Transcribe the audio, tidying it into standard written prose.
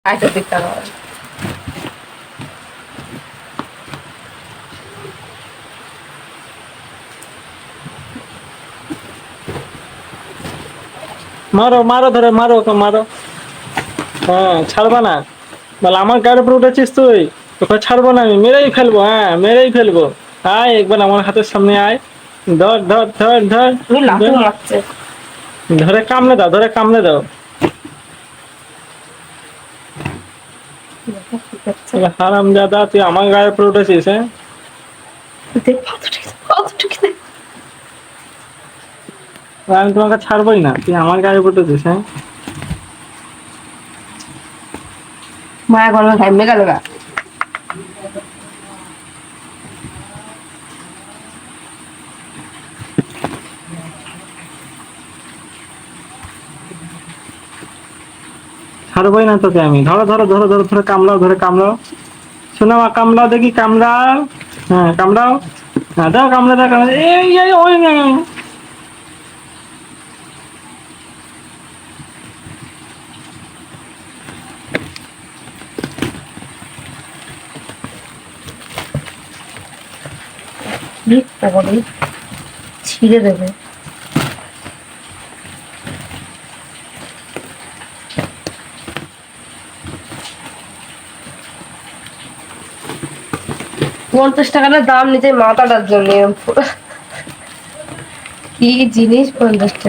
আইটা দিতে হবে। মারো মারো ধরে মারো ওকে মারো। হ্যাঁ ছাড়বা না। বলে আমার গাড়ির উপর উঠেছিস তুই, তোকে ছাড়বো না, আমি মেরেই ফেলবো, হ্যাঁ মেরেই ফেলবো। আয় একবার আমার হাতের সামনে আয়। ধর ধর ধর ধর তুমি লাথি ধর। মারছে। ধরে কামড়ে দাও, ধরে কামড়ে দাও। হারাম দাদা, তুই আমার গায়ের উপর উঠেছিস, হ্যাঁ? আমি তোমাকে ছাড়বোই না, তুই আমার গায়ে উপর উঠেছিস, হ্যাঁ? মায়া গরমে ঘামে গেল গা। ছাড়বোই না তোকে আমি। ধরো ধরো ধরো ধরো ধরে কামড়াও, ধরে কামড়াও। শোনা মা, কামড়াও দেখি, কামড়াও। হ্যাঁ কামড়াও। হ্যাঁ দাও কামড়া, দাও কামড়া। এই এই ওই না। ছিঁড়ে দেবে। $50 দাম নিতে মাথাটার জন্য কি জিনিস 50 টাকা।